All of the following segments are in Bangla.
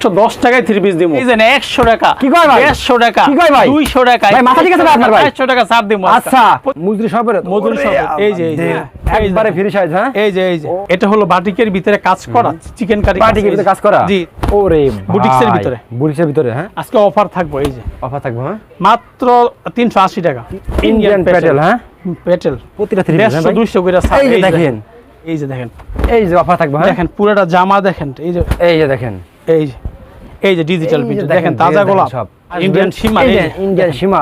110 টাকায় 3 পিস দিমু। এই যে 100 টাকা। কি কয় ভাই? 150 টাকা। কি কয় ভাই? 200 টাকা। ভাই মাথা ঠিক আছে ভাই আপনার ভাই? 100 টাকা ছাড় দিমু। আচ্ছা মজুরি সব মজুরি সব। এই যে একবারে ফ্রি সাইজ হ্যাঁ? এই যে এটা হলো বাটিকের ভিতরে কাজ করা চিকেন কারি। বাটিকের ভিতরে কাজ করা? জি। ওরে বুটিক্সের ভিতরে। বুটিক্সের ভিতরে হ্যাঁ? আজকে অফার থাকবে এই যে। অফার থাকবে হ্যাঁ? মাত্র 380 টাকা। ইন্ডিয়ান প্যাটেল হ্যাঁ? প্যাটেল। প্রতিটা 3 পিস 150 200 করে ছাড়। এই যে দেখেন। এই যে দেখেন। এই যে অফার থাকবে হ্যাঁ? দেখেন পুরোটা জামা দেখেন। এই যে দেখেন। এই যে ডিজিটাল প্রিন্ট দেখেন তাজা গোলাপ সব। ইন্ডিয়ান সীমা। ইন্ডিয়ান সীমা।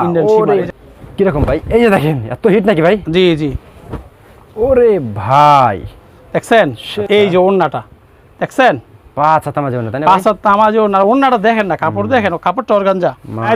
কি রকম ভাই? এই যে দেখেন এত হিট নাকি ভাই? জি। ওরে ভাই দেখছেন? এই যে ওন্নাটা দেখছেন? পাঁচ হাত তামা যাবে না তাই না? 5 হাত তামা যে ওন্নাটা দেখেন না, কাপড় দেখেন, কাপড়টা অর্গানজা।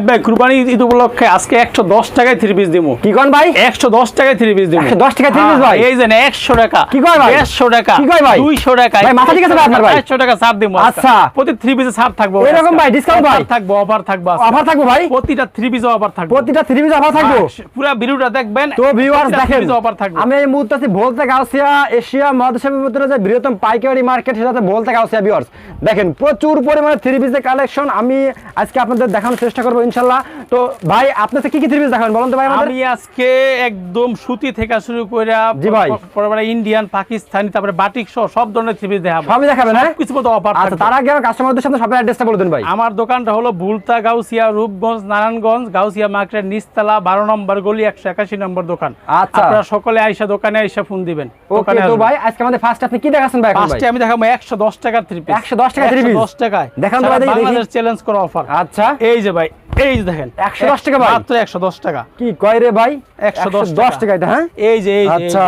ভাই কুরবানি ঈদ উপলক্ষে আজকে 110 টাকায় 3 পিস দিমু। কি কোন ভাই? 110 টাকায় 3 পিস দিমু। 110 টাকায় 3 পিস ভাই? এই যে 100 টাকা। কি কয় ভাই? 150 টাকা। কি কয় ভাই? 200 টাকা। ভাই মাথা ঠিক আছে ভাই আপনার ভাই? 100 টাকা ছাড় দিমু। আচ্ছা প্রতি 3 পিসে ছাড় থাকবে। এরকম ভাই ডিসকাউন্ট ভাই? থাকবে, অফার থাকবে। অফার থাকবে ভাই? প্রতিটা 3 পিসে অফার থাকবে। প্রতিটা 3 পিস অফার থাকবে? পুরো ভিডিওটা দেখবেন। তো ভিউয়ার্স দেখেন অফার থাকবে। আমি এই মুহূর্তে আছি ভোলতা গাউসিয়া এশিয়া মহাদেশের ভিতরে যে বৃহত্তম পাইকারি মার্কেট সেটা হচ্ছে ভোলতা গাউসিয়া ভিউয়ার্স। দেখেন প্রচুর পরিমাণে 3 পিসের কালেকশন আমি আজকে আপনাদের দেখানোর চেষ্টা করব ইনশাআল্লাহ। তো ভাই আপনাদের কি 3 পিস দেখাবেন বলুন তো ভাই আমাদের? আমি আজকে একদম সুতি থেকে শুরু করে জি ভাই পরে ইন্ডিয়ান পাকিস্তানি তারপরে বাটিক সব ধরনের 3 পিস দেখাবো। সবই দেখাবেন হ্যাঁ? কিছু মতো অফার আচ্ছা তার আগে আমার কাস্টমারদের সাথে সবার অ্যাড্রেসটা বলে দেন ভাই। আমার দোকানটা হলো ভুলতা গাউসিয়া রূপগঞ্জ নারায়ণগঞ্জ গাউসিয়া মার্কেটের নিচতলা 12 নম্বর গলি 181 নম্বর দোকান। আচ্ছা আপনারা সকলে আইসা দোকানে আইসা ফোন দিবেন। ওকে তো ভাই আজকে আমাদের ফার্স্ট আপনি কি দেখাচ্ছেন ভাই? ফার্স্টে আমি দেখাবো 110 টাকার 3 পিস। 110 টাকা 3 পিস 110 টাকায় দেখান তো ভাই দেখি। বাংলাদেশ চ্যালেঞ্জ করা অফার। আচ্ছা এই যে ভাই এই যে দেখেন 110 টাকা ভাই? মাত্র 110 টাকা। কি কয় রে ভাই? 110 টাকা এটা হ্যাঁ? এই যে আচ্ছা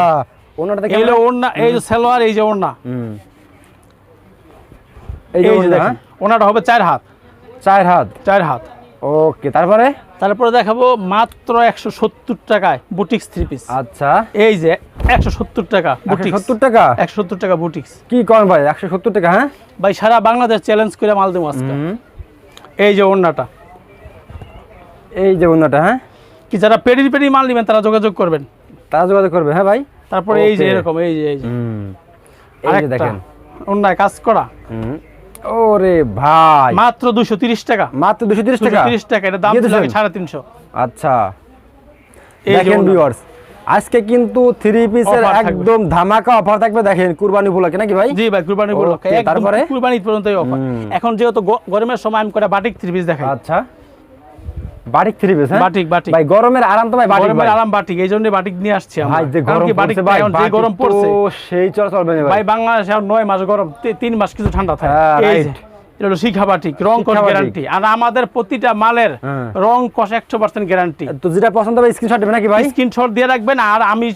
ওনাটা দেখেন। এই যে ওন্না, এই যে সালোয়ার, এই যে ওন্না। এই যে দেখেন ওনাটা হবে 4 হাত। 4 হাত। ওকে তারপরে দেখাবো মাত্র 170 টাকায় বুটিক্স 3 পিস। আচ্ছা এই যে 170 টাকা বুটিক্স। 170 টাকা? 170 টাকা বুটিক্স। কি কোন ভাই 170 টাকা হ্যাঁ? ভাই সারা বাংলাদেশ চ্যালেঞ্জ করে মাল দেবো আজকে। এই যে ওন্নাটা। হ্যাঁ? কি যারা পেডি মাল নেবেন তারা যোগাযোগ করবেন। হ্যাঁ ভাই। তারপরে এই যে এরকম এই যে এই যে দেখেন ওন্নায় কাজ করা। ওরে ভাই মাত্র 230 টাকা। মাত্র 230 টাকা? 230 টাকা। এটা দাম ছিল 350। আচ্ছা দেখেন ভিউয়ার্স আজকে কিন্তু 3 পিসের একদম ধামাকা অফার থাকবে দেখেন কুরবানি উপলক্ষে নাকি ভাই? জি ভাই কুরবানি উপলক্ষে তারপরে কুরবানি পর্যন্তই অফার। এখন যেহেতু গরমের সময় আমি করে বাটিক 3 পিস দেখাই। আচ্ছা বাটিক 3 পিস হ্যাঁ? বাটিক ভাই গরমের আরাম তো ভাই বাটিক। গরমের আরাম বাটিক এইজন্য বাটিক নিয়ে আসছি আমরা। ভাই যে গরম পড়ছে ভাই যে গরম পড়ছে সেই চলবে না ভাই বাংলাদেশে আর 9 মাস গরম 3 মাস কিছু ঠান্ডা থাকে। এই যে এটা হলো শিখা বাটিক রং কস গ্যারান্টি। আর আমাদের প্রতিটা মালের রং কস 100% গ্যারান্টি। তো যেটা পছন্দ হবে স্ক্রিনশট দিবেন নাকি ভাই? স্ক্রিনশট দিয়ে রাখবেন আর আমি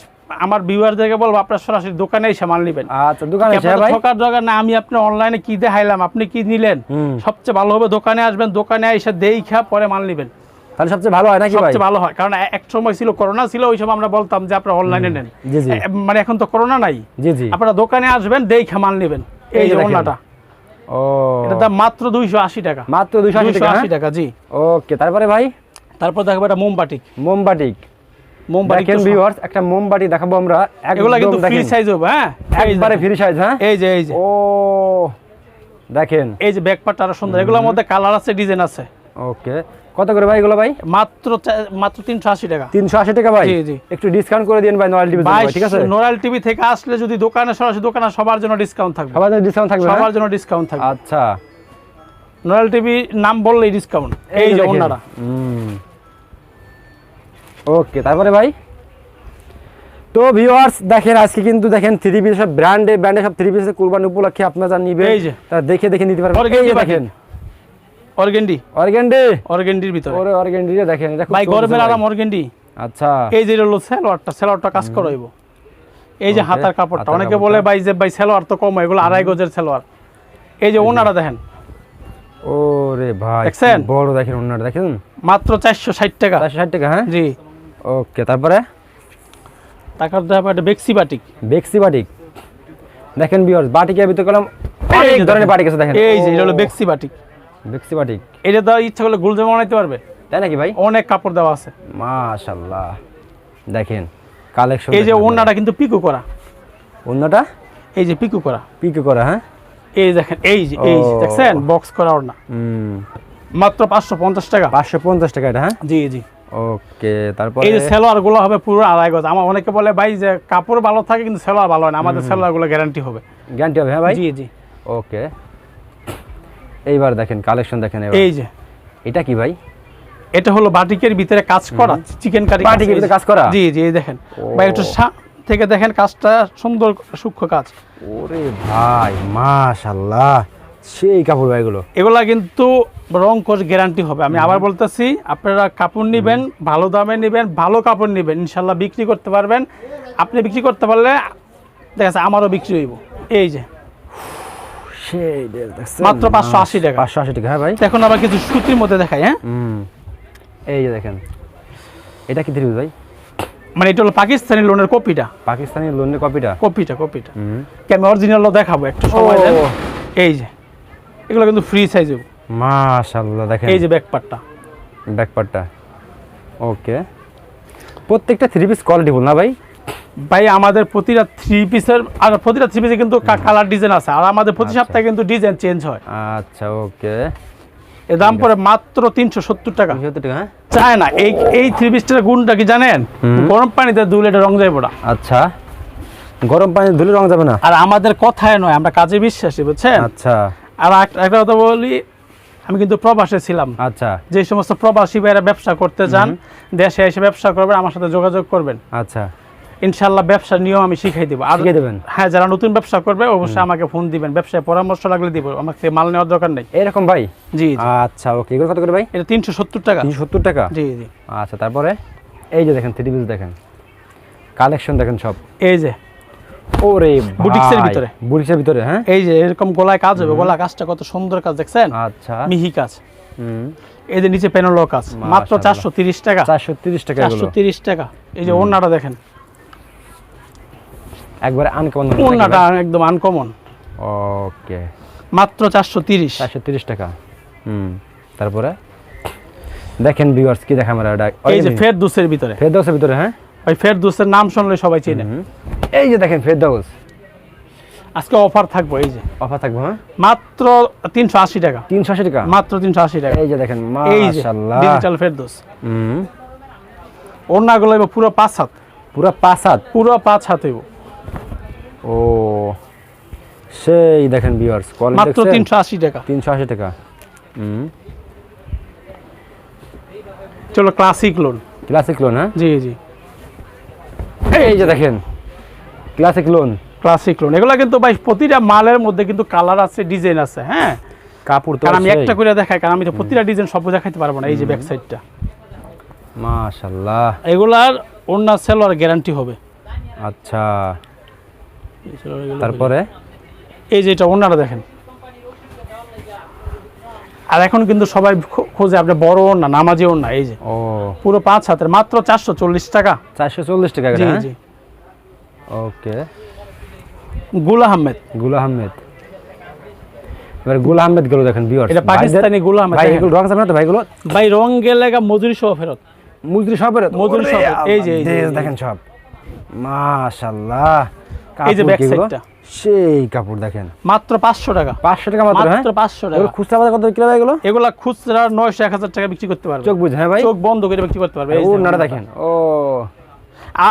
আমার ভিউয়ারদেরকে বলবো আপনারা সরাসরি দোকানে এসে মাল নেবেন। আচ্ছা দোকানে এসে ভাই ঠকার দরকার না। আমি আপনি অনলাইনে কি দেখাইলাম আপনি কি নিলেন সবচেয়ে ভালো হবে দোকানে আসবেন, দোকানে এসে দেইখা পরে মাল নেবেন। তাহলে সবচেয়ে ভালো হয় নাকি ভাই? সবচেয়ে ভালো হয় কারণ এক সময় ছিল করোনা ছিল ওই সময় আমরা বলতাম যে আপনারা অনলাইনে নেন। মানে এখন তো করোনা নাই। আপনারা দোকানে আসবেন দেইখা মাল নেবেন। এই যে ওন্নাটা ও এটা দাম মাত্র 280 টাকা। মাত্র 280 টাকা জি। ওকে তারপরে ভাই তারপর দেখাবো এটা মোমবাটিক। দেখেন ভিউয়ার্স একটা মোমবাতি দেখাবো আমরা এগুলা কিন্তু ফ্রি সাইজ হবে হ্যাঁ? একবারে ফ্রি সাইজ হ্যাঁ? এই যে ও দেখেন এই যে ব্যাক পার্ট আরো সুন্দর। এগুলোর মধ্যে কালার আছে ডিজাইন আছে। ওকে কত করে ভাই এগুলো ভাই? মাত্র 380 টাকা। 380 টাকা ভাই? জি জি একটু ডিসকাউন্ট করে দিন ভাই নরমাল টিভি ভাই ঠিক আছে? নরমাল টিভি থেকে আসলে যদি দোকানে সরাসরি দোকানে সবার জন্য ডিসকাউন্ট থাকবে। সবার জন্য ডিসকাউন্ট থাকবে? সবার জন্য ডিসকাউন্ট থাকবে। আচ্ছা নরমাল টিভি নাম বললেই ডিসকাউন্ট। এই যে ওন্নাটা। ওকে তারপরে ভাই তো ভিউয়ার্স দেখেন আজকে কিন্তু দেখেন 3 পিস সব ব্র্যান্ডে সব 3 পিস কুরবানি উপলক্ষে আপনারা যা নিবেন তা দেখে নিতে পারবেন। এই যে দেখেন অর্গান্ডির ভিতরে। ওরে অর্গান্ডি দেখেন এটা ভাই গরমের আরাম অর্গান্ডি। আচ্ছা এই যে হলো সেলোয়ারটা কাজ করাইব। এই যে হাতার কাপড়টা অনেকে বলে ভাই যে ভাই সেলোয়ার তো কম এগুলো 2.5 গজের সেলোয়ার। এই যে ওন্নাটা দেখেন। ওরে ভাই বড় দেখেন ওন্নাটা দেখেন মাত্র 460 টাকা। 460 টাকা হ্যাঁ? জি ওকে তারপরে টাকার দাম এটা বেক্সি বাটিক দেখেন ভিউয়ার্স বাটিকের ভিতরে কলম অনেক ধরনের বাটিক আছে দেখেন। এই যে এটা হলো বেক্সি বাটিক। এটা দাও ইচ্ছা করলে গোলজামা বানাইতে পারবে তাই নাকি ভাই? অনেক কাপড় দেওয়া আছে মাশাআল্লাহ দেখেন কালেকশন। এই যে ওন্নাটা কিন্তু পিকো করা। ওন্নাটা এই যে পিকো করা হ্যাঁ? এই দেখেন এই যে দেখছেন বক্স করা ওড়না মাত্র 550 টাকা। 550 টাকা এটা, হ্যাঁ জি জি। ওকে, তারপর এই যে সেলোয়ার গুলো হবে পুরো 2.5 গজ। আমার অনেকে বলে ভাই যে কাপড় ভালো থাকে কিন্তু সেলোয়ার ভালো হয় না, আমাদের সেলোয়ার গুলো গ্যারান্টি হবে। গ্যারান্টি হবে, হ্যাঁ ভাই। জি জি। ওকে, এইবার দেখেন কালেকশন দেখেন এবার। এই যে এটা কি ভাই? এটা হলো বাটিকের ভিতরে কাজ করা চিকেন কারি। বাটিকের ভিতরে কাজ করা? জি জি, এই দেখেন ভাই একটু থেকে দেখেন কাজটা সুন্দর সূক্ষ্ম কাজ। ওরে ভাই মাশাআল্লাহ, সেই কাপড় ভাই এগুলো। এগুলা কিন্তু রং কোর্স গ্যারান্টি হবে। আমি আবার বলতেছি, আপনারা কাপড় নেবেন, ভালো দামে নেবেন, ভালো কাপড় নেবেন, ইনশাল্লাহ বিক্রি করতে পারবেন। আপনি বিক্রি করতে পারলে দেখা যাচ্ছে আমারও বিক্রি হইব। এই যে সেই মাত্র 580 টাকা। 580 টাকা, হ্যাঁ ভাই। এখন আবার কিছু সুতির মধ্যে দেখাই। হ্যাঁ, এই যে দেখেন, এটা কি থ্রি পিস ভাই? মানে এটা হলো পাকিস্তানি লোনের কপিটা। পাকিস্তানি লোনের কপিটা? কপিটা আমি অরিজিনালও দেখাবো একটু সময় দেন। এই যে এগুলো কিন্তু ফ্রি সাইজ হবে। মাশাআল্লাহ, দেখেন এই যে ব্যাকপার্টটা। ব্যাকপার্টটা ওকে। প্রত্যেকটা থ্রি পিস কোয়ালিটিফুল না ভাই? ভাই আমাদের প্রতিটা থ্রি পিসের কিন্তু কালার ডিজাইন আছে, আর আমাদের প্রতি সপ্তাহে কিন্তু ডিজাইন চেঞ্জ হয়। আচ্ছা ওকে, এর দাম পড়ে মাত্র 370 টাকা। 370 টাকা, হ্যাঁ। চায় না এই থ্রি পিসটার গুণটা কি জানেন? গরম পানিতে ধুলে এটা রং যাবে না। আচ্ছা, গরম পানি ধুলে রং যাবে না? আর আমাদের কথায় নয়, আমরা কাজে বিশ্বাসী, বুঝছেন? আচ্ছা। আর একটা কথা বলি, আমি কিন্তু প্রবাসে ছিলাম। আচ্ছা। যে সমস্ত প্রবাসী ভাইরা ব্যবসা করতে চান, দেশে এসে ব্যবসা করবেন, আমার সাথে যোগাযোগ করবেন। আচ্ছা, ইনশাআল্লাহ ব্যবসার নিয়ম আমি শিখাই দেব। আর দেবেন? হ্যাঁ, যারা নতুন ব্যবসা করবে অবশ্যই আমাকে ফোন দিবেন, ব্যবসায় পরামর্শ লাগলে দিব, আমাকে মাল নেওয়ার দরকার নেই। এরকম ভাই? জি। আচ্ছা ওকে, এগুলো কত করে ভাই? এটা 370 টাকা। 370 টাকা? জি জি। আচ্ছা, তারপরে এই যে দেখেন থ্রি পিস দেখেন, কালেকশন দেখেন সব। এই যে ওরে বুটিক্সের ভিতরে, বুটিক্সের ভিতরে, হ্যাঁ। এই যে এরকম গলায় কাজ হবে, গলা কাজটা কত সুন্দর কাজ দেখছেন? আচ্ছা, মিহি কাজ। এই যে নিচে প্যানেল কাজ, মাত্র 430 টাকা। 430 টাকা এগুলো? 430 টাকা। এই যে ওড়নাটা দেখেন, একবারে আনকমন। ওড়নাটা একদম আনকমন। ওকে, মাত্র 430 টাকা। তারপরে দেখেন ভিউয়ার্স, কি দেখা আমরা এটা, এই যে ফেরদৌসের ভিতরে। ফেরদৌসের ভিতরে, হ্যাঁ। ওই ফেরদৌসের নাম শুনলে সবাই চেনে। এই যে দেখেন ফেরদৌস, আজকে অফার থাকবো। এই যে অফার থাকবো, হ্যাঁ। মাত্র 380 টাকা। 380 টাকা? মাত্র 380 টাকা। এই যে দেখেন মাশাআল্লাহ, ডিজিটাল ফেরদৌস। ওড়নাগুলো হবে পুরো 5 হাত। পুরো 5 হাত? পুরো 5 হাত হইব। ও সেই দেখেন ভিউয়ার্স, কোয়ালিটি মাত্র 380 টাকা। 380 টাকা। চলো ক্লাসিক লোন। ক্লাসিক লোন, হ্যাঁ। জি জি। এই যে দেখেন ক্লাসিক লোন। ক্লাসিক লোন এগুলো কিন্তু ভাই প্রতিটা মালের মধ্যে কিন্তু কালার আছে, ডিজাইন আছে, হ্যাঁ। কাপড় তো আমি একটা করে দেখাই, কারণ আমি তো প্রতিটা ডিজাইন সব দেখাইতে পারবো না। এই যে ব্যাক সাইডটা, মাশাআল্লাহ, এগুলার ওড়না সেলোয়ার গ্যারান্টি হবে। আচ্ছা, তারপরে এই যে এটা ওড়নাটা দেখেন। আর এখন কিন্তু সবাই খোঁজে আপনি বড় ওড়না, নামাজি ওড়না। এই যে পুরো 5 হাতের, মাত্র 440 টাকা। 440 টাকা? জি জি। ওকে, গুল আহমেদ। এবার গুল আহমেদ গুলো দেখেন ভিউয়ার্স, এটা পাকিস্তানি গুল আহমেদ। ভাই এগুলো রং যাবে না তো ভাই? এগুলো ভাই রং গেলে মজুরি সহ ফেরত। মজুরি সহ ফেরত? মজুরি সহ। এই যে দেখেন সব, মাশাআল্লাহ। এই যে ব্যাক সাইডটা, সেই কাপড় দেখেন। মাত্র 500 টাকা। 500 টাকা মাত্র? মাত্র 500 টাকা। খুচরা বাজার কত বিক্রি হয় এগুলো? এগুলা খুচরা 900-1000 টাকা বিক্রি করতে পারবে। চোখ বুঝে, হ্যাঁ ভাই, চোখ বন্ধ করে বিক্রি করতে পারবে। এই ওড়নাটা দেখেন। ও,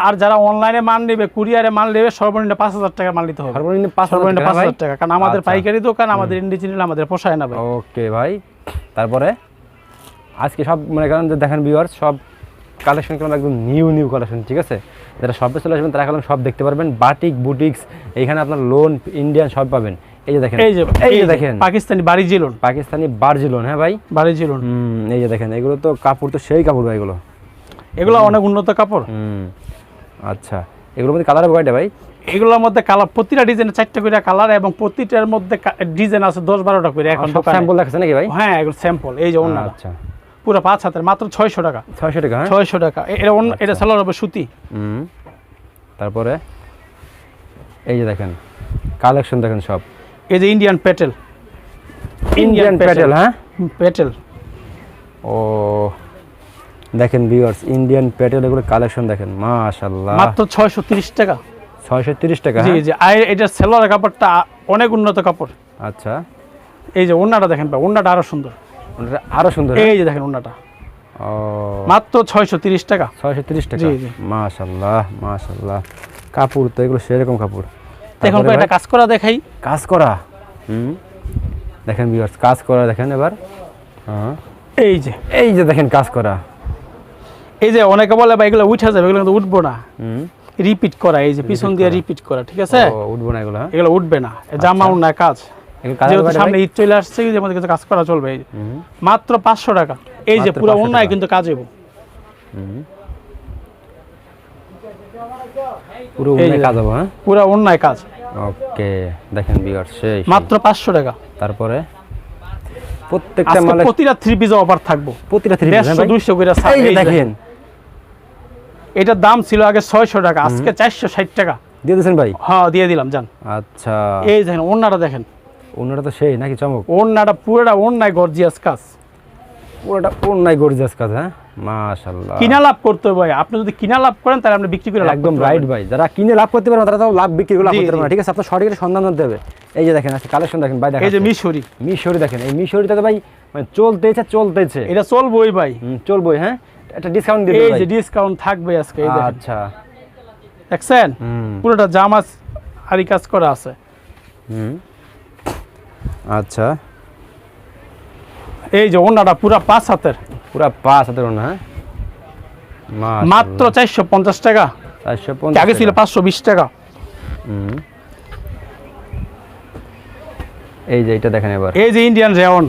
আর যারা অনলাইনে মাল নেবে, কুরিয়ারে মাল নেবে, সর্বনিম্ন 5000 টাকা মাল নিতে হবে। সর্বনিম্ন 5000 টাকা, কারণ আমাদের পাইকারি দোকান, আমাদের ইন্ডিজিনাল, আমাদের পোষায় না ভাই। ওকে ভাই, তারপরে আজকে সব মনে করেন যে দেখেন ভিউয়ার্স, সব কালেকশন করলাম একদম নিউ কালেকশন, ঠিক আছে? যারা শপে চলে আসবেন তারা সব দেখতে পারবেন। বাটিক, বুটিক্স, এইখানে আপনার লোন, ইন্ডিয়ান সব পাবেন। এই যে দেখেন, এই যে দেখেন পাকিস্তানি বাড়িজি লোন। পাকিস্তানি বার্জি লোন, হ্যাঁ ভাই, বাড়িজি লোন। এই যে দেখেন, এগুলো তো কাপড় তো সেই কাপড় ভাই, এগুলো অনেক উন্নত কাপড়। আচ্ছা, এগুলোর মধ্যে কালার কয়টা ভাই? এগুলোর মধ্যে কালার, প্রতিটা ডিজাইনে 4টা করে কালার, এবং প্রতিটার মধ্যে ডিজাইন আছে 10-12টা করে। এখন সব স্যাম্পল দেখাচ্ছে নাকি ভাই? হ্যাঁ, এগুলো স্যাম্পল। এই যে ওড়না, আচ্ছা, পুরো 5 হাতের, মাত্র 600 টাকা। 600 টাকা? 600 টাকা। এটা সেলোয়ার হবে সুতি। তারপরে এই যে দেখেন কালেকশন দেখেন সব। এই যে ইন্ডিয়ান প্যাটেল। হ্যাঁ, প্যাটেল। ও দেখেন ভিউয়ার্স, ইন্ডিয়ান প্যাটেল, এগুলো কালেকশন দেখেন, মাশাআল্লাহ। মাত্র 630 টাকা। 630 টাকা? জি জি। আর এটা সেলোয়ার কাপড়টা অনেক উন্নত কাপড়। আচ্ছা, এই যে ওন্নাটা দেখেন ভাই, ওন্নাটা আরো সুন্দর, ওটা আরো সুন্দর। এই যে দেখেন ওন্নাটা ও মাত্র 630 টাকা। 630 টাকা। জি, জি। মাশাআল্লাহ মাশাআল্লাহ, কাপড় তো এগুলো সেরকম কাপড়। দেখুন তারপরে একটা ভাই? কাজ করা দেখাই, কাজ করা। দেখেন ভিউয়ার্স, কাজ করা দেখেন এবার। হ্যাঁ, এই যে এই যে দেখেন কাজ করা। এই যে অনেকে বলে ভাই এগুলো উঠে যাবে, এগুলো কিন্তু উঠবো না, হুম, রিপিট করা, এই যে পিছন দিয়ে রিপিট করা, ঠিক আছে? ও উঠবো না এগুলো, হ্যাঁ? এগুলো উঠবে না, জামা ওন্না কাজ, এগুলো কালার যেহেতু কয়টা সামনে ভাই? ঈদ চলে আসছে, যে আমাদের কাছে কাজ করা চলবে। এই যে হুম, মাত্র 500 টাকা, এই যে মাত্র পুরো 500 ওন্নায় টাকা। কিন্তু কাজ হইব। হুম। পুরো এই উন্নয় যে কাজ হবে, হ্যাঁ? পুরো ওন্নায় কাজ, ওকে, দেখেন ভিউয়ার্স সেই সেই। মাত্র 500 টাকা। তারপরে প্রত্যেকটা আজকে মালে প্রতিটা 3 পিসে অফার থাকবো, প্রতিটা 3 150 200 করে ছাড়। এই যে এই যে দেখেন এটার দাম ছিল আগে 600 টাকা, আজকে 460 টাকা। দিয়ে দিয়েছেন ভাই। হ্যাঁ দিয়ে দিলাম জান। আচ্ছা, এই দেখেন ওন্নাটা দেখেন, ওনারা তো সেই নাকি চমক, ওন্নাটা পুরোটা ওন্নায় গর্জিয়াস কাজ। পুরোটা অন্যায় গর্জিয়াস কাজ, হ্যাঁ? মাশাআল্লাহ, কিনা লাভ করতে হবে ভাই, আপনি যদি কিনা লাভ করেন তাহলে আপনি বিক্রি করে লাভ একদম করতে রাইট পারবেন। ভাই। যারা কিনে লাভ করতে পারে না তারা তো লাভ বিক্রি করে লাভ জি, করতে পারে না, জি। ঠিক আছে? আপনার সঠিক একটা সন্ধান দিতে হবে। এই যে দেখেন আজকে কালেকশন দেখেন ভাই, দেখেন এই যে মিশরি, মিশরি দেখেন, এই মিশরিটা তো ভাই মানে চলতেছে। এটা চলবই ভাই, চলবই, হ্যাঁ? একটা ডিসকাউন্ট দিতে এই ভাই। যে ডিসকাউন্ট থাকবে আজকে। এই দেখেন, আচ্ছা, দেখছেন হুম, পুরোটা জামা আরি কাজ করা আছে। হুম, আচ্ছা, এই যে ওন্নাটা পুরো 5 হাতের, পুরা 5 হাতের ওনা, হ্যাঁ? মাত্র 450 টাকা, 450 আগে ছিল 520 টাকা। হুম। এই যে এটা দেখেন এবার, এই যে ইন্ডিয়ান রেওন,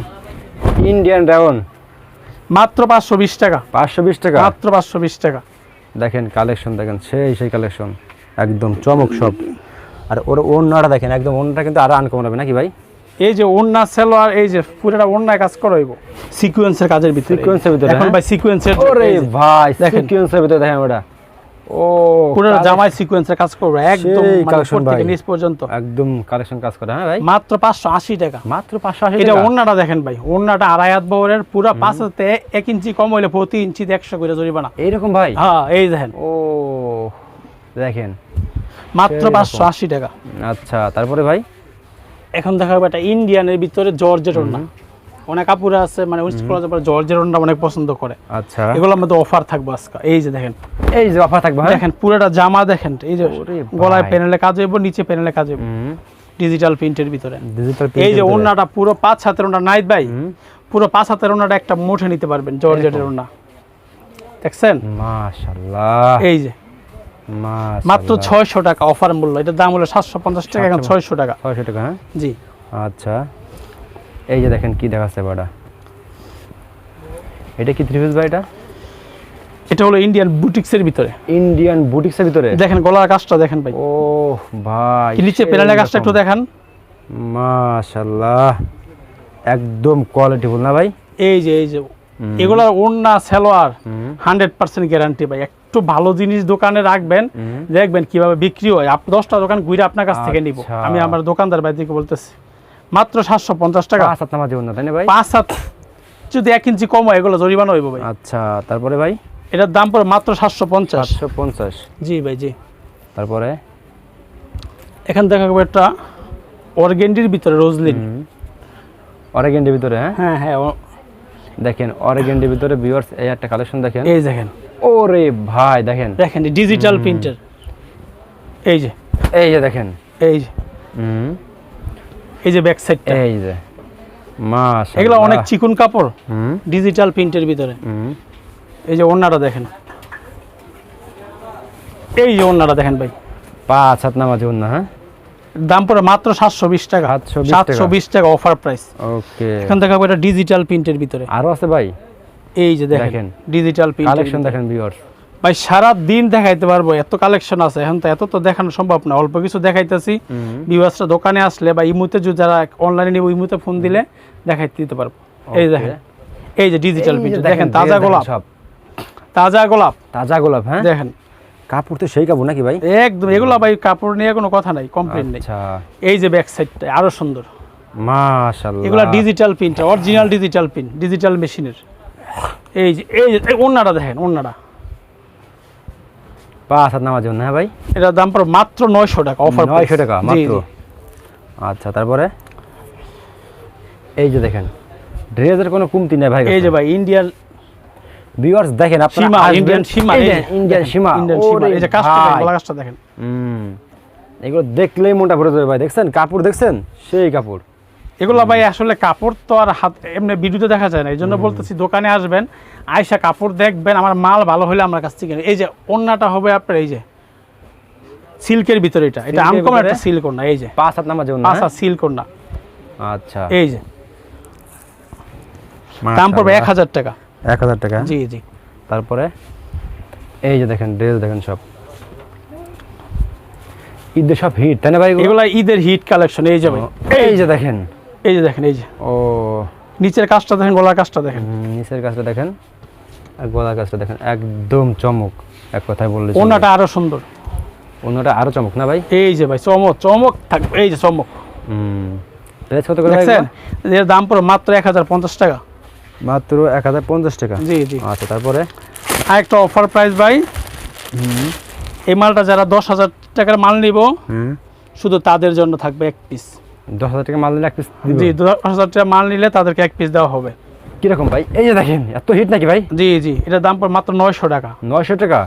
ইন্ডিয়ান রাউন মাত্র 520 টাকা, 520 টাকা। মাত্র 520 টাকা। দেখেন কালেকশন দেখেন, সেই কালেকশন, একদম চমক সব। আর ওর ওন্নাটা দেখেন, একদম ওন্নাটা কিন্তু আরো আনকমন হবে নাকি ভাই? এই যে ওন্না সেলোয়ার, এই যে পুরোটা ওন্নায় কাজ করা হইব সিকোয়েন্সের কাজের ভিতরে। সিকোয়েন্সের ভিতরে, এখন হ্যাঁ? ভাই সিকোয়েন্সের, ওরে এই যে ভাই, দেখেন। সিকোয়েন্সের ভিতরে দেখেন ওটা। ও পুরো জামায় সিকোয়েন্সের কাজ করবে একদম, সেই মানে collection উপর থেকে ভাই। নিচ পর্যন্ত, একদম কালেকশন কাজ করে, হ্যাঁ ভাই? মাত্র 580 টাকা। মাত্র 580 এটা টাকা। ওন্নাটা দেখেন ভাই, ওন্নাটা 2.5 হাত বহরের, পুরো 5 হাতে 1 ইঞ্চি কম হইলে প্রতি ইঞ্চিতে 100 করে জরিমানা। এইরকম ভাই? হ্যাঁ এই দেখেন, ও দেখেন, মাত্র সেই রকম। 580 টাকা। আচ্ছা, তারপরে ভাই? এখন দেখা যাবে একটা ইন্ডিয়ানের ভিতরে জর্জের ওন্না, অনেক আপুরা আছে মানে উইস্ট করার পর জর্জের ওন্না অনেক পছন্দ করে, আচ্ছা, এগুলোর মধ্যে অফার থাকবে আজকে। এই যে দেখেন, এই যে অফার থাকবে, হ্যাঁ? দেখেন পুরোটা জামা দেখেন, এই যে ওরে গলায় ভাই। প্যানেলে কাজ হইব, নিচে প্যানেলে কাজ হইব, ডিজিটাল প্রিন্টের ভিতরে। ডিজিটাল এই যে ওন্নাটা পুরো 5 হাতের ওন্না, নাইত ভাই পুরো 5 হাতের ওন্নাটা একটা মুঠে নিতে পারবেন, জর্জেটের ওন্না, দেখছেন? মাশাআল্লাহ, এই যে মাত্র 600 টাকা অফার মূল্য, এটার দাম হলো 750 টাকা, এখন 600 টাকা। 600 টাকা, হ্যাঁ? জি, আচ্ছা, এই যে দেখেন কি দেখাচ্ছে বাড়া, এটা কি থ্রি পিস ভাই? এটা হলো ইন্ডিয়ান বুটিক্সের ভিতরে, ইন্ডিয়ান বুটিক্সের ভিতরে। দেখেন গলার কাজটা দেখেন ভাই, ও ভাই, কি নিচে সেই প্যানেলের কাজটা একটু রকম। দেখান। মাশাআল্লাহ, একদম কোয়ালিটিফুল না ভাই? এই যে এগুলার ওন্না সালোয়ার 100% গ্যারান্টি ভাই। একটু ভালো জিনিস দোকানে রাখবেন, দেখবেন কিভাবে বিক্রি হয়। আপনি 10টা দোকান ঘুরে আপনার কাছ থেকে নিব, আচ্ছা। আমি আমার দোকানদার ভাই থেকে বলতেছি। মাত্র 750 টাকা, 5 হাত নামাজ জীবন না, তাই না ভাই? 5 হাত যদি 1 ইঞ্চি কম হয় এগুলো জরিমানা হইব ভাই। আচ্ছা, তারপরে ভাই? এটার দাম পড়ে মাত্র 750। 750। জি ভাই জি। তারপরে এখান দেখা যাবে একটা অর্গেন্ডির ভিতরে রোজলিন, অরেগেন্ডের ভিতরে, হ্যাঁ? হ্যাঁ হ্যাঁ দেখেন অরেগেন্ডের ভিতরে ভিউয়ার্স, এই একটা কালেকশন দেখেন। এই দেখেন, ওরে ভাই দেখেন, দেখেন ডিজিটাল প্রিন্টার, এই যে এই যে দেখেন, এই যে এই যে ব্যাক সাইডটা, এই যে মাশাআল্লাহ, এগুলো অনেক চিকন কাপড়, হুম, ডিজিটাল প্রিন্টের ভিতরে। হুম, এই যে ওন্নাটা দেখেন, এই যে ওন্নাটা দেখেন ভাই, 5 হাত নামাজ জীবন না, হ্যাঁ? দাম পড়ে মাত্র 720 টাকা, 720 টাকা অফার প্রাইস। ওকে, এখান থেকে এটা ডিজিটাল প্রিন্টের ভিতরে, আরো আছে ভাই? এই যে দেখেন দেখেন। ডিজিটাল প্রিন্ট কালেকশন দেখেন ভিউয়ার্স, ভাই সারা দিন দেখাইতে পারবো, এত কালেকশন আছে। এখন তো এত তো দেখানো সম্ভব না, অল্প কিছু দেখাইতেছি। ভিউয়ার্সরা দোকানে আসলে বা ইমুতে যারা অনলাইনে নিব, ইমুতে ফোন দিলে দেখাইতে দিতে পারবো। এই দেখেন, এই যে ডিজিটাল প্রিন্ট দেখেন, তাজা গোলাপ, সব তাজা গোলাপ তাজা গোলাপ, হ্যাঁ? দেখেন, কাপড় তো সেই কাপড় নাকি ভাই? একদম এগুলা ভাই কাপড় নিয়ে কোনো কথা নাই, কমপ্লেন নেই। আচ্ছা, এই যে ব্যাক সাইডটা আরো সুন্দর, মাশাআল্লাহ, এগুলা digital print, original digital print, digital মেশিনের। এই যে ওন্নাটা দেখেন, ওন্নাটা 5 হাত নামাজ জীবন, হ্যাঁ ভাই? এটার দাম পড়ে মাত্র 900 টাকা অফার, 900 টাকা মাত্র। আচ্ছা, তারপরে এই যে দেখেন ড্রেসের কোনো কমতি নেই ভাই। এই যে ভাই ইন্ডিয়ান ভিউয়ার্স দেখেন আপনারা সীমা, আসবেন, ইন্ডিয়ান সীমা, এই এই যে যে, ইন্ডিয়ান সীমা, ইন্ডিয়ান সীমা, ওরে এই যে কাজটা দেখেন, ভাই। গলা কাজটা দেখেন। এগুলো দেখলেই মনটা ভরে যাবে ভাই। দেখছেন কাপড়, দেখছেন সেই কাপড়। এগুলো ভাই আসলে কাপড় তো আর হাত এমনি ভিডিওতে দেখা যায় না, এই জন্য বলতেছি দোকানে আসবেন, আয়সা কাপড় দেখবেন, আমার মাল ভালো হলে আমার কাছ থেকে নিন। এই যে ওন্নাটা হবে আপনার এই যে সিল্কের ভিতরে, এটা সিল্কের আনকমন ভিতরে? একটা সিল্ক ওন্না, এই যে 5 হাত নামার জন্য। পাঁচা সিল্ক ওন্না, আচ্ছা, এই যে দাম পড়বে 1000 টাকা। 1000 টাকা। জি জি। তারপরে এই যে দেখেন ড্রেস দেখেন সব ঈদের সব হিট, তাই না ভাই? এগুলা ঈদের হিট কালেকশন। এই যে ভাই, এই যে দেখেন, এই যে দেখেন, এই যে ও নিচের কাজটা দেখেন, গলার কাজটা দেখেন। নিচের কাজটা দেখেন আর গলার কাজটা দেখেন, একদম চমক। এক কথায় বললে ওন্নাটা আরো সুন্দর, অন্যটা আরো চমক না ভাই? এই যে ভাই চমক চমক থাকবে, এই যে চমক। প্রাইস কত করে ভাই? দেখছেন এর দাম পড়বে মাত্র 1050 টাকা। মাত্র 1050 টাকা। জি জি। আচ্ছা, তারপরে আরেকটা অফার প্রাইস ভাই, এই মালটা যারা 10,000 টাকার মাল নিব শুধু তাদের জন্য থাকবে এক পিস। 10,000 টাকা মাল নিলে এক পিস জি, 10,000 টাকা মাল নিলে তাদেরকে এক পিস দেওয়া হবে। কিরকম ভাই? এই যে দেখেন এত হিট নাকি ভাই? জি জি, এটার দাম পড়বে মাত্র 900 টাকা। 900 টাকা?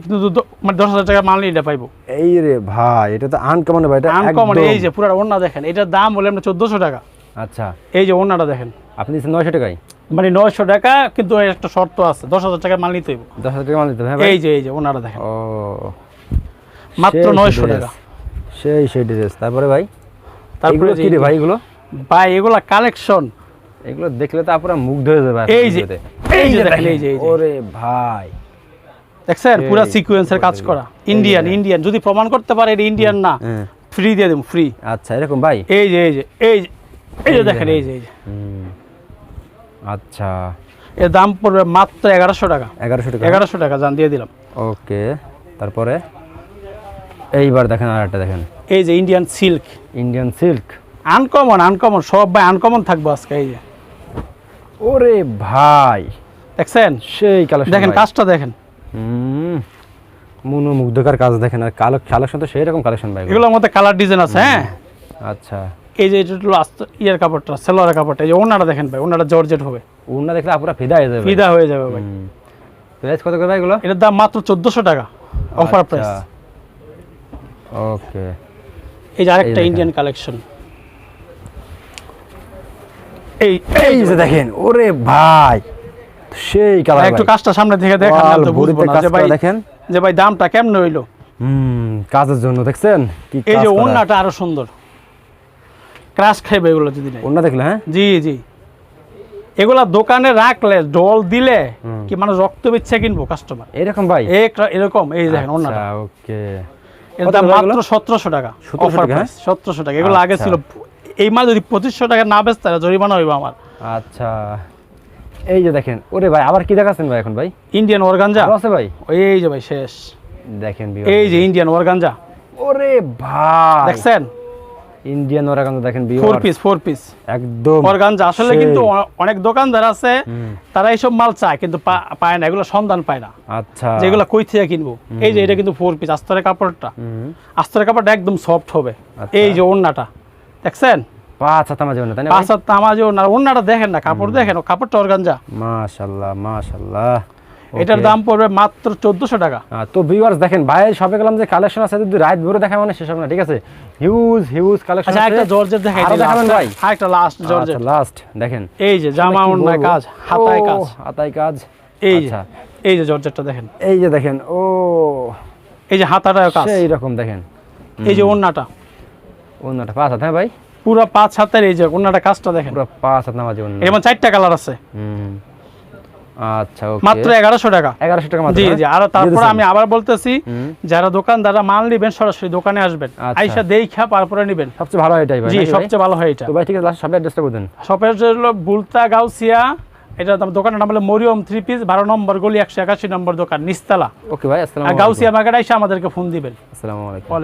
কিন্তু মানে 10,000 টাকা মাল নিলে পাইবো। এই রে ভাই, এটা তো আনকমন ভাই, এটা আনকমন। একদম। এই যে পুরো ওন্না দেখেন, এটার দাম বলে আমরা 1400 টাকা। আচ্ছা, এই যে ওন্নাটা দেখেন, আপনি দিচ্ছেন 900 টাকায়? মানে 900 টাকা, কিন্তু এর একটা শর্ত আছে, 10,000 টাকার মাল নিতে হইব। 10,000 টাকা মাল দিতে হবে, হ্যাঁ ভাই? এই যে ওন্নাটা দেখেন, ও মাত্র সেই 900 dress, টাকা। সেই ড্রেস। তারপরে ভাই তারপরে এগুলো কি রে ভাই? এগুলো ভাই এগুলা কালেকশন, এগুলো দেখলে তো আপনারা মুগ্ধ হয়ে যাবে। এই যে, এই যে দেখেন, এই যে, এই যে। ওরে ভাই, দেখছেন পুরো এই সিকোয়েন্সের কাজ করা, ইন্ডিয়ান। ইন্ডিয়ান যদি প্রমাণ করতে পারে এটা ইন্ডিয়ান না, ফ্রি দিয়ে দেব, ফ্রি। আচ্ছা, এরকম ভাই? এই যে, এই যে, এই যে, এই যে দেখেন, এই যে, এই যে। আচ্ছা, এর দাম পড়বে মাত্র 1100 টাকা। 1100 টাকা? 1100 টাকা জান দিয়ে দিলাম। ওকে, তারপরে এইবার দেখেন আরেকটা দেখেন, এই যে Indian silk, Indian silk. Uncommon, uncommon সব ভাই আনকমন থাকবো আজকে। এই যে ওরে ভাই, দেখছেন, সেই কালেকশন দেখেন কাজটা দেখেন, মনোমুগ্ধকর কাজ দেখেন। আর কালেকশন তো সেই রকম কালেকশন ভাই। এগুলোর মধ্যে কালার ডিজাইন আছে। হ্যাঁ, আচ্ছা, এই যে এটা হলো ইয়ার কাপড়টা, সেলোয়ারের কাপড়টা। এই যে ওনাটা দেখেন ভাই, ওনাটা জর্জেট হবে, ওড়না দেখলে আপুরা ফিদা হয়ে যাবে। ফিদা হয়ে যাবে ভাই। প্রাইস কত করে ভাই এগুলো? এটার দাম মাত্র 1400 টাকা, অফার প্রাইস। ওকে, এই যে আরেকটা দেখেন। ইন্ডিয়ান কালেকশন, এই এই যে দেখেন, ওরে ভাই সেই কালার। একটু কাজটা সামনে থেকে দেখেন, না তো বুঝবো না যে ভাই, দেখেন যে ভাই দামটা কেমনে হইলো। কাজের জন্য দেখছেন কি এই কাজ যে করা। ওন্নাটা আরো সুন্দর, ক্রাশ খাইবে এগুলো যদি নাই। ওড়না দেখলে, হ্যাঁ জি জি, এগুলা দোকানে রাখলে ডল দিলে কি মানুষ রক্ত বিচ্ছে কিনবো কাস্টমার এরকম ভাই? এরকম। এই দেখেন ওন্নাটা, ওকে, এর দাম মাত্র 1700 টাকা, 1700 অফার টাকা, প্রাইস 1700 টাকা। এগুলো আগে আচ্ছা। ছিল, এই মাল যদি 2500 টাকা না বেচতে তাহলে জরিমানা হইব আমার। আচ্ছা, এই যে দেখেন, ওরে ভাই আবার কি দেখাচ্ছেন ভাই এখন ভাই? ইন্ডিয়ান অর্গানজা আরো আছে ভাই? এই যে ভাই শেষ, দেখেন এই যে ইন্ডিয়ান অর্গানজা, ওরে ভাই দেখছেন ইন্ডিয়ান অর্গানজা দেখেন, ফোর পিস একদম অর্গানজা। আসলে সেই। কিন্তু অনেক দোকানদার আছে তারা এইসব মাল চায় কিন্তু পায় না, এগুলো সন্ধান পায় না, আচ্ছা, যেগুলো কই থেকে কিনবো। এই যে এটা কিন্তু 4 পিস, আস্তরের কাপড়টা, আস্তরের কাপড়টা একদম সফট হবে। আচ্ছা। এই যে ওন্নাটা দেখছেন, 5 হাত মাঝে তাই না ভাই? 5 হাত তামাজে ওন্না, ওন্নাটা দেখেন না, কাপড় দেখেন, কাপড়টা অর্গানজা। মাশাআল্লাহ, মাশাআল্লাহ। এটার দাম পড়বে মাত্র 1400 টাকা। তো ভিউয়ার্স দেখেন ভাই সবে গেলাম যে কালেকশন আছে, যদি রাত ভরে দেখা মানে শেষ হবে না, ঠিক আছে? হিউজ কালেকশন আচ্ছা আছে। একটা জর্জেট দেখাই আরো দিই, দেখাবেন ভাই? একটা লাস্ট জর্জেট। আচ্ছা, লাস্ট দেখেন, এই যে জামা কি ওন্না বলবো? কাজ, হাতায় কাজ, হাতায় কাজ। এই যে আচ্ছা, এই যে জর্জেটটা দেখেন, এই যে দেখেন, ও এই যে হাতাটায় কাজ, সেই রকম দেখেন। এই যে ওন্নাটা ওন্নাটা 5 হাত, হ্যাঁ ভাই? পুরো 5 হাতের, এই যে ওন্নাটা কাজটা দেখেন, পুরো 5 হাত নামাজি ওন্না। এর মধ্যে 4টা কালার আছে। আচ্ছা, ওকে, মাত্র 1100 টাকা। 1100 টাকা মাত্র? জি হ্যাঁ? জি। আর তারপরে দিয়ে আমি আবার বলতেছি, যারা দোকানদাররা মাল নেবেন সরাসরি দোকানে আসবেন, আচ্ছা। আইসা দেখা তারপরে নেবেন। সবচেয়ে ভালো হয় এটাই ভাই, জি, নাকি ভাই? সবচেয়ে ভালো হয় এটা। তো ভাই ঠিক আছে, লাস্ট সব অ্যাড্রেসটা বলে দেন। শপের হলো বুলতা গাউসিয়া, এটা দোকানের নাম হলো মরিয়ম 3 পিস, 12 নম্বর গলি, 181 নম্বর দোকান, নিস্তালা। ওকে ভাই, আসসালামু আর আলাইকুম। গাউসিয়া মার্কেট আইসা আমাদেরকে ফোন দিবেন। আসসালামু আলাইকুম। ওয়ালাইকুম